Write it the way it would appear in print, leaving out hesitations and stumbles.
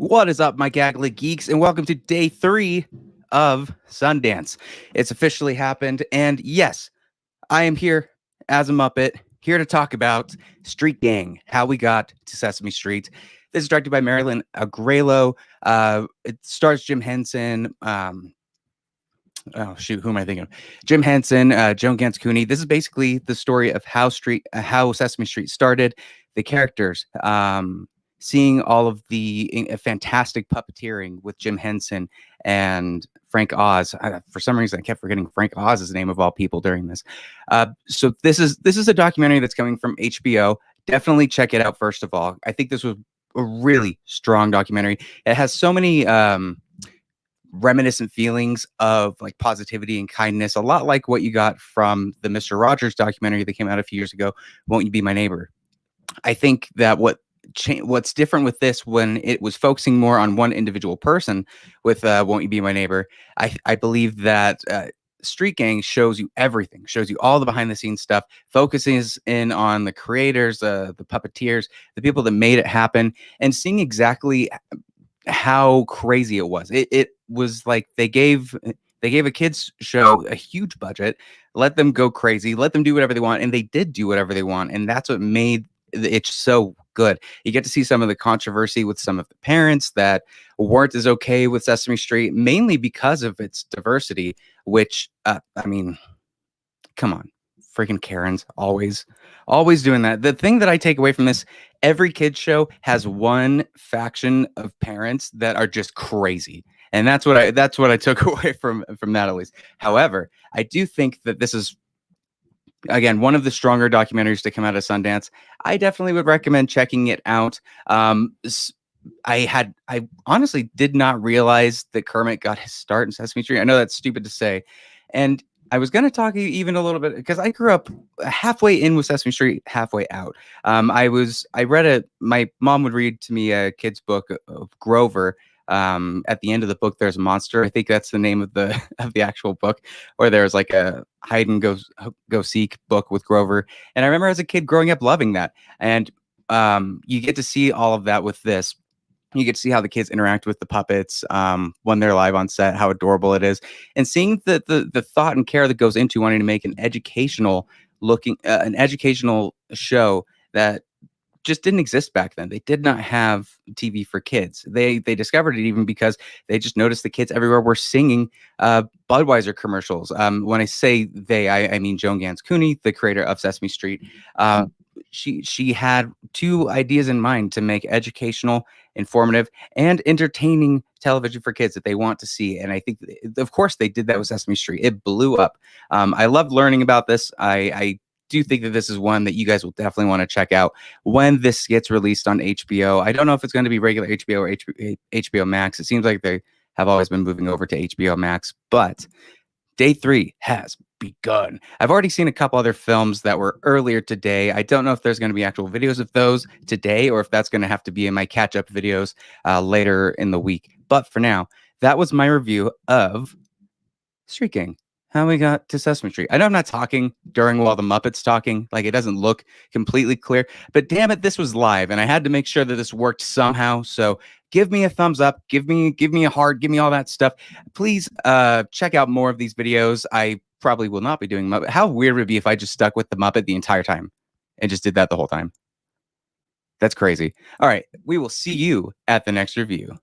What is up, my Gaggle of Geeks, and welcome to day 3 of Sundance. It's officially happened, and yes, I am here as a Muppet, here to talk about Street Gang, how we got to Sesame Street. This is directed by Marilyn Agrelo. It stars Jim Henson. Oh shoot, who am I thinking of? Jim Henson, Joan Gans Cooney. This is basically the story of how Sesame Street started, the characters, seeing all of the fantastic puppeteering with Jim Henson and Frank Oz. For some reason, I kept forgetting Frank Oz's name of all people during this. So this is a documentary that's coming from HBO. Definitely check it out. First of all, I think this was a really strong documentary. It has so many reminiscent feelings of like positivity and kindness, a lot like what you got from the Mr. Rogers documentary that came out a few years ago, Won't You Be My Neighbor. I think that what's different with this, when it was focusing more on one individual person with Won't You Be My Neighbor, I believe that Street Gang shows you everything, shows you all the behind the scenes stuff, focuses in on the creators, the puppeteers, the people that made it happen, and seeing exactly how crazy it was. It was like they gave a kids show a huge budget, let them go crazy, let them do whatever they want, and they did do whatever they want, and that's what made it so good. You get to see some of the controversy with some of the parents that weren't as okay with Sesame Street, mainly because of its diversity, which I mean, come on, freaking Karens, always doing that. The thing that I take away from this, every kids show has one faction of parents that are just crazy, and that's what I took away from that, at least. However, I do think that this is, again, one of the stronger documentaries to come out of Sundance. I definitely would recommend checking it out. I honestly did not realize that Kermit got his start in Sesame Street. I know that's stupid to say, and I was going to talk even a little bit because I grew up halfway in with Sesame Street, halfway out. My mom would read to me a kid's book of Grover. At the end of the book, there's a monster. I think that's the name of the actual book, or there's like a hide and go seek book with Grover. And I remember as a kid growing up loving that. And you get to see all of that with this. You get to see how the kids interact with the puppets when they're live on set, how adorable it is, and seeing the thought and care that goes into wanting to make an educational show that just didn't exist back then. They did not have TV for kids. They discovered it even because they just noticed the kids everywhere were singing Budweiser commercials. When I say they, I mean Joan Gans Cooney, the creator of Sesame Street. She had two ideas in mind to make educational, informative, and entertaining television for kids that they want to see. And I think, of course, they did that with Sesame Street. It blew up. I loved learning about this. I do think that this is one that you guys will definitely want to check out when this gets released on HBO. I don't know if it's going to be regular HBO or HBO Max. It seems like they have always been moving over to HBO Max, but day 3 has begun. I've already seen a couple other films that were earlier today. I don't know if there's going to be actual videos of those today or if that's going to have to be in my catch-up videos later in the week. But for now, that was my review of Street Gang, how we got to Sesame Street. I know I'm not talking during while the Muppets talking, like it doesn't look completely clear, but damn it, this was live and I had to make sure that this worked somehow. So give me a thumbs up, give me a heart, give me all that stuff. Please check out more of these videos. I probably will not be doing Muppet. How weird would it be if I just stuck with the Muppet the entire time and just did that the whole time? That's crazy. All right, we will see you at the next review.